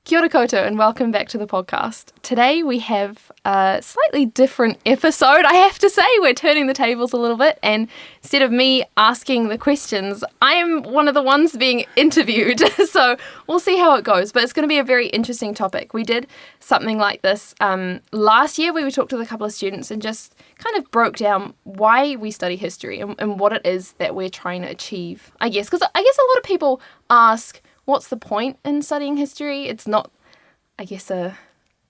Kia ora koutou and welcome back to the podcast. Today we have a slightly different episode, I have to say. We're turning the tables a little bit, and instead of me asking the questions, I am one of the ones being interviewed. So we'll see how it goes, but it's going to be a very interesting topic. We did something like this last year where we talked with a couple of students and just kind of broke down why we study history and what it is that we're trying to achieve, I guess. Because I guess a lot of people ask, what's the point in studying history? It's not, I guess, how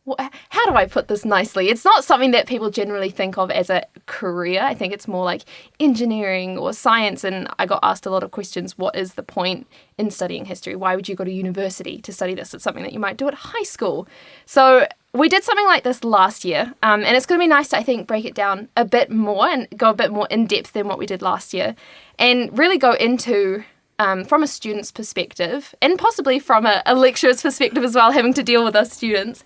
do I put this nicely? It's not something that people generally think of as a career. I think it's more like engineering or science. And I got asked a lot of questions. What is the point in studying history? Why would you go to university to study this? It's something that you might do at high school. So we did something like this last year. And it's going to be nice to, I think, break it down a bit more and go a bit more in depth than what we did last year. And really go into from a student's perspective, and possibly from a lecturer's perspective as well, having to deal with us students,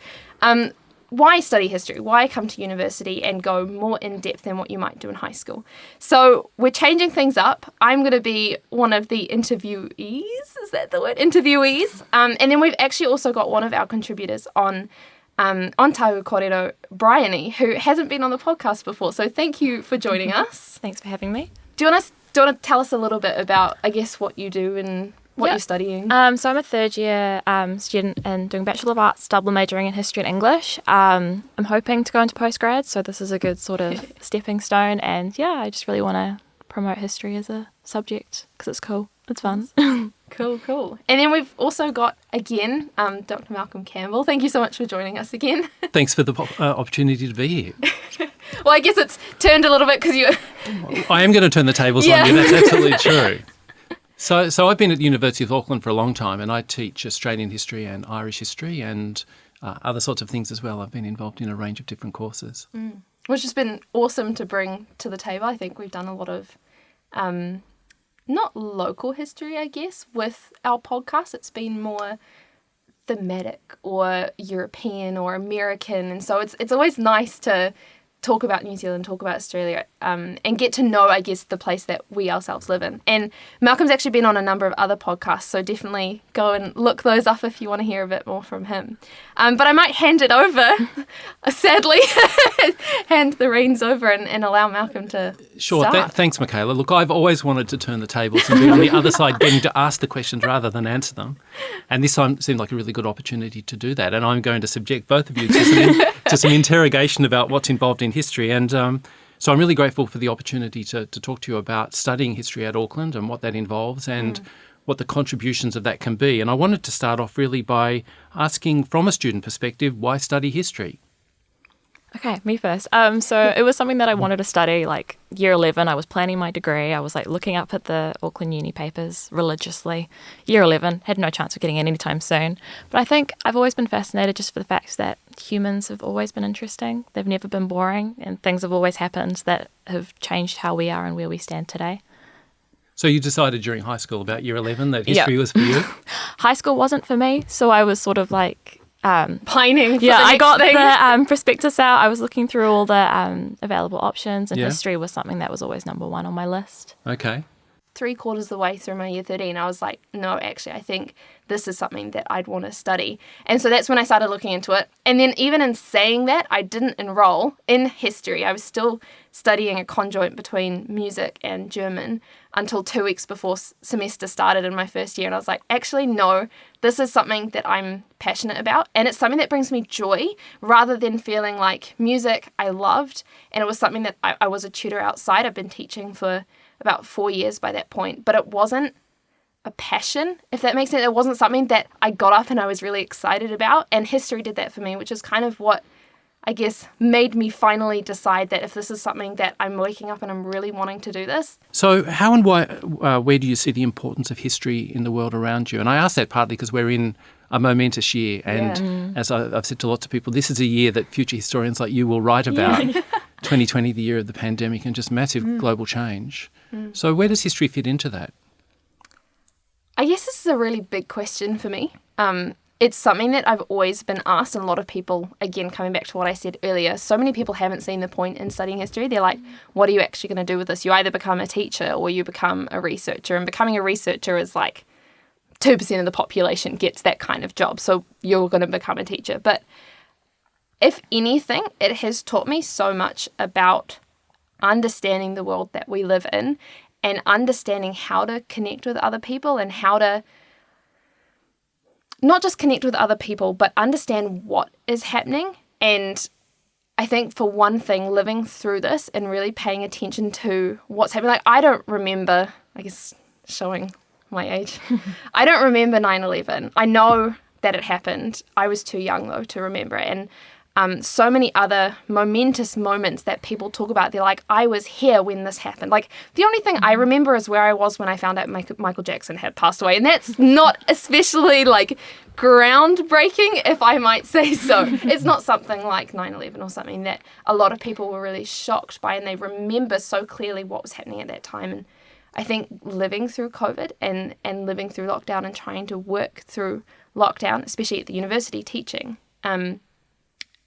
why study history? Why come to university and go more in depth than what you might do in high school? So we're changing things up. I'm going to be one of the interviewees. Is that the word? Interviewees. And then we've actually also got one of our contributors on Tahu Kōrero, Bryony, who hasn't been on the podcast before. So thank you for joining us. Thanks for having me. Do you want to tell us a little bit about, I guess, what you do and what you're studying? So I'm a third year student and doing Bachelor of Arts, double majoring in History and English. I'm hoping to go into postgrad, so this is a good sort of stepping stone. And yeah, I just really want to promote history as a subject because it's cool. It's fun. Cool. And then we've also got, again, Dr. Malcolm Campbell. Thank you so much for joining us again. Thanks for the opportunity to be here. Well, I guess it's turned a little bit because you... I am going to turn the tables on you. That's absolutely true. So I've been at the University of Auckland for a long time, and I teach Australian history and Irish history and other sorts of things as well. I've been involved in a range of different courses. Which has been awesome to bring to the table. I think we've done a lot of... not local history, I guess, with our podcast. It's been more thematic or European or American. And so it's always nice to talk about New Zealand, talk about Australia, and get to know, I guess, the place that we ourselves live in. And Malcolm's actually been on a number of other podcasts, so definitely go and look those up if you want to hear a bit more from him. But I might hand it over, sadly, hand the reins over and allow Malcolm to start. Thanks, Michaela. Look, I've always wanted to turn the tables and be on the other side, getting to ask the questions rather than answer them. And this time seemed like a really good opportunity to do that. And I'm going to subject both of you to some interrogation about what's involved in history. And so I'm really grateful for the opportunity to talk to you about studying history at Auckland and what that involves and what the contributions of that can be. And I wanted to start off really by asking, from a student perspective, why study history? Okay, me first. So it was something that I wanted to study, like year 11. I was planning my degree. I was like looking up at the Auckland Uni papers religiously. Year 11, had no chance of getting in anytime soon. But I think I've always been fascinated just for the fact that humans have always been interesting. They've never been boring, and things have always happened that have changed how we are and where we stand today. So you decided during high school about year 11 that history was for you? High school wasn't for me, so I was sort of like... pining for the I next got thing. the prospectus out. I was looking through all the available options, and history was something that was always number one on my list. Okay. 3/4 of the way through my year 13, I was like, no, actually, I think this is something that I'd want to study. And so that's when I started looking into it. And then even in saying that, I didn't enroll in history. I was still studying a conjoint between music and German until 2 weeks before semester started in my first year. And I was like, actually, no, this is something that I'm passionate about. And it's something that brings me joy rather than feeling like music I loved. And it was something that I was a tutor outside. I've been teaching for about 4 years by that point, but it wasn't a passion, if that makes sense. It wasn't something that I got up and I was really excited about, and history did that for me, which is kind of what I guess made me finally decide that if this is something that I'm waking up and I'm really wanting to do this. So how and why, where do you see the importance of history in the world around you? And I ask that partly because we're in a momentous year, and as I've said to lots of people, this is a year that future historians like you will write about. 2020, the year of the pandemic and just massive global change. So where does history fit into that? I guess this is a really big question for me. It's something that I've always been asked, and a lot of people, again, coming back to what I said earlier, so many people haven't seen the point in studying history. They're like, what are you actually going to do with this? You either become a teacher or you become a researcher, and becoming a researcher is like 2% of the population gets that kind of job, so you're going to become a teacher. But if anything, it has taught me so much about understanding the world that we live in and understanding how to connect with other people and how to not just connect with other people, but understand what is happening. And I think for one thing, living through this and really paying attention to what's happening. Like, I don't remember, I guess showing my age, I don't remember 9/11. I know that it happened. I was too young though to remember it. And so many other momentous moments that people talk about. They're like, I was here when this happened. Like, the only thing I remember is where I was when I found out Michael Jackson had passed away. And that's not especially, like, groundbreaking, if I might say so. It's not something like 9/11 or something that a lot of people were really shocked by, and they remember so clearly what was happening at that time. And I think living through COVID and living through lockdown and trying to work through lockdown, especially at the university teaching,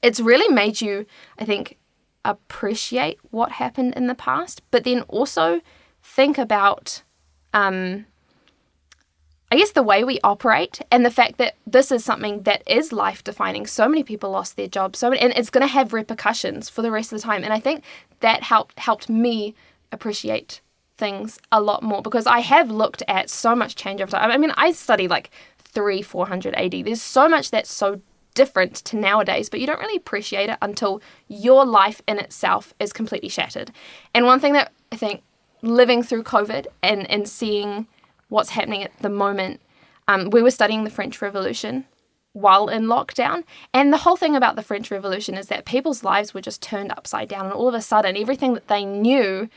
it's really made you, I think, appreciate what happened in the past, but then also think about, I guess, the way we operate and the fact that this is something that is life-defining. So many people lost their jobs, and it's going to have repercussions for the rest of the time. And I think that helped me appreciate things a lot more, because I have looked at so much change over time. I mean, I study like 400 AD. There's so much that's so different to nowadays, but you don't really appreciate it until your life in itself is completely shattered. And one thing that I think, living through COVID and seeing what's happening at the moment, we were studying the French Revolution while in lockdown, and the whole thing about the French Revolution is that people's lives were just turned upside down, and all of a sudden everything that they knew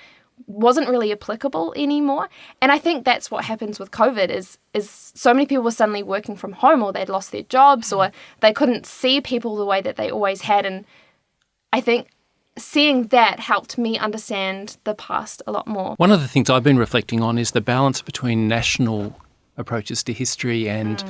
wasn't really applicable anymore. And I think that's what happens with COVID is so many people were suddenly working from home, or they'd lost their jobs, or they couldn't see people the way that they always had. And I think seeing that helped me understand the past a lot more. One of the things I've been reflecting on is the balance between national approaches to history and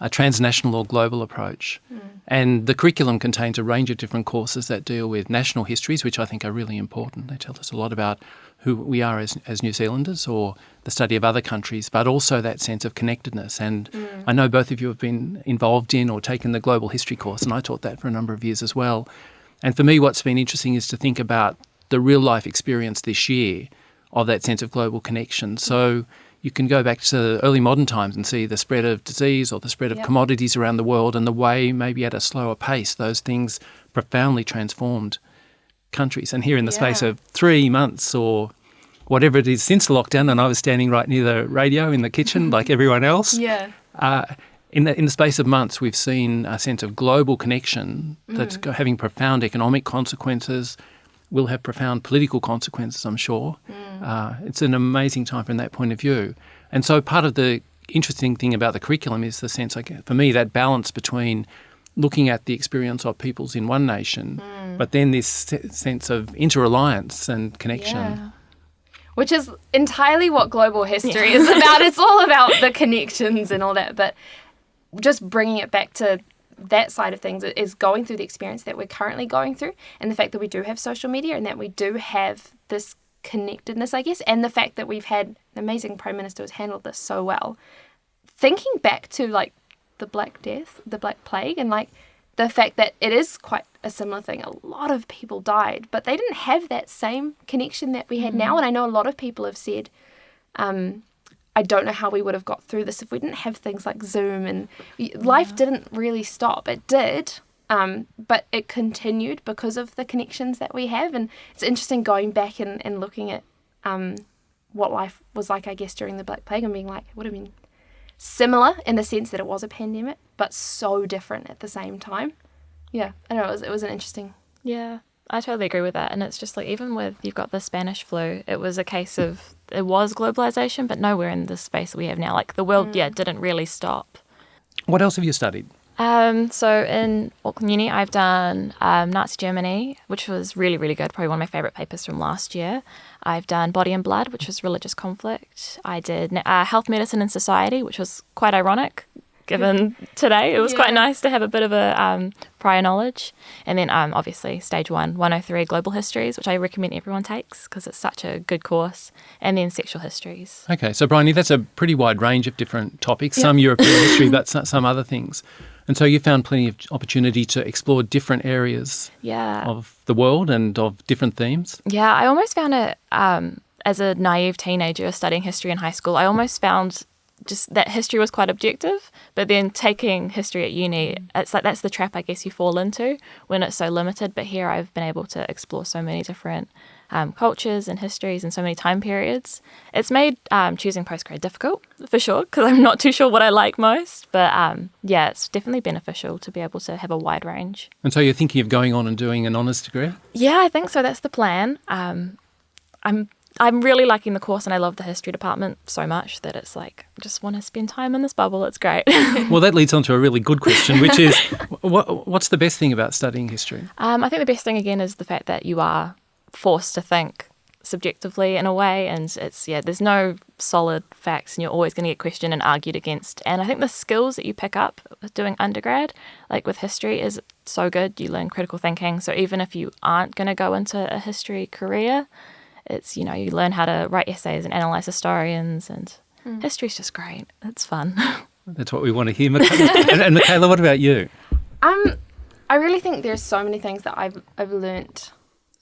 a transnational or global approach. And the curriculum contains a range of different courses that deal with national histories, which I think are really important. They tell us a lot about who we are as New Zealanders, or the study of other countries, but also that sense of connectedness. And I know both of you have been involved in or taken the global history course, and I taught that for a number of years as well. And for me, what's been interesting is to think about the real life experience this year of that sense of global connection. So you can go back to early modern times and see the spread of disease or the spread of commodities around the world, and the way, maybe at a slower pace, those things profoundly transformed countries. And here in the space of 3 months or whatever it is since lockdown, and I was standing right near the radio in the kitchen like everyone else, in the space of months we've seen a sense of global connection that's having profound economic consequences, will have profound political consequences, I'm sure. It's an amazing time from that point of view. And so part of the interesting thing about the curriculum is the sense, for me, that balance between looking at the experience of peoples in one nation, but then this sense of interreliance and connection. Yeah. Which is entirely what global history is about. It's all about the connections and all that. But just bringing it back to that side of things is going through the experience that we're currently going through, and the fact that we do have social media and that we do have this connectedness, I guess, and the fact that we've had an amazing Prime Minister who's handled this so well. Thinking back to like the Black Death, the Black Plague, and like the fact that it is quite a similar thing. A lot of people died, but they didn't have that same connection that we had now. And I know a lot of people have said, I don't know how we would have got through this if we didn't have things like Zoom, and life didn't really stop. It did, but it continued because of the connections that we have. And it's interesting going back and looking at what life was like, I guess, during the Black Plague, and being like, it would have been similar in the sense that it was a pandemic, but so different at the same time. Yeah, I don't know, it was an interesting... Yeah, I totally agree with that. And it's just like, even with, you've got the Spanish flu, it was a case of, it was globalization, but nowhere in the space that we have now. Like, the world, didn't really stop. What else have you studied? So in Auckland Uni, I've done Nazi Germany, which was really, really good. Probably one of my favourite papers from last year. I've done Body and Blood, which was religious conflict. I did Health, Medicine and Society, which was quite ironic, given today. It was Yeah. quite nice to have a bit of a prior knowledge. And then obviously stage 103 global histories, which I recommend everyone takes because it's such a good course. And then sexual histories. Okay, so Bryony, that's a pretty wide range of different topics, some European history, but some other things. And so you found plenty of opportunity to explore different areas Yeah. of the world and of different themes. Yeah, I almost found it, as a naive teenager studying history in high school, I almost found just that history was quite objective, but then taking history at uni, it's like that's the trap I guess you fall into when it's so limited. But here I've been able to explore so many different cultures and histories and so many time periods. It's made choosing postgrad difficult, for sure, because I'm not too sure what I like most. But yeah, it's definitely beneficial to be able to have a wide range. And so you're thinking of going on and doing an honours degree? Yeah, I think so. That's the plan. I'm really liking the course and I love the history department so much that it's like, I just want to spend time in this bubble. It's great. Well, that leads on to a really good question, which is, what's the best thing about studying history? I think the best thing, again, is the fact that you are forced to think subjectively in a way, and there's no solid facts and you're always going to get questioned and argued against. And I think the skills that you pick up with doing undergrad, like with history, is so good. You learn critical thinking. So even if you aren't going to go into a history career, it's, you learn how to write essays and analyse historians, and history's just great. It's fun. That's what we want to hear, Michaela. and Michaela, what about you? I really think there's so many things that I've learnt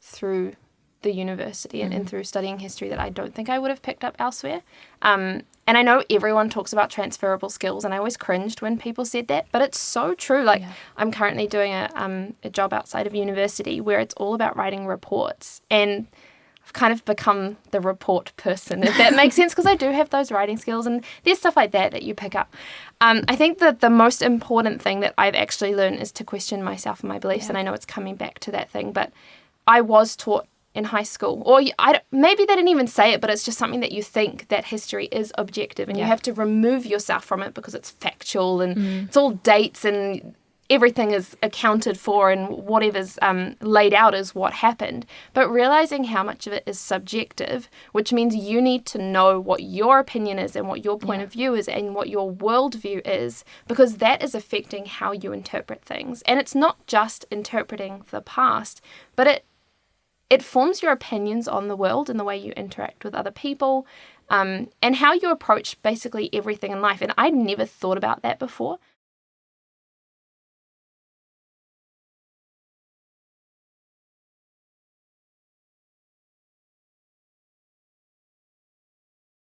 through the university and through studying history that I don't think I would have picked up elsewhere. And I know everyone talks about transferable skills, and I always cringed when people said that, but it's so true. Like, I'm currently doing a job outside of university where it's all about writing reports, and I've kind of become the report person, if that makes sense, because I do have those writing skills, and there's stuff like that you pick up. I think that the most important thing that I've actually learned is to question myself and my beliefs, and I know it's coming back to that thing, but I was taught in high school, or maybe they didn't even say it, but it's just something that you think that history is objective, and you have to remove yourself from it because it's factual, and it's all dates, and everything is accounted for, and whatever's laid out is what happened. But realizing how much of it is subjective, which means you need to know what your opinion is and what your point of view is and what your worldview is, because that is affecting how you interpret things. And it's not just interpreting the past, but it forms your opinions on the world and the way you interact with other people, and how you approach basically everything in life. And I'd never thought about that before.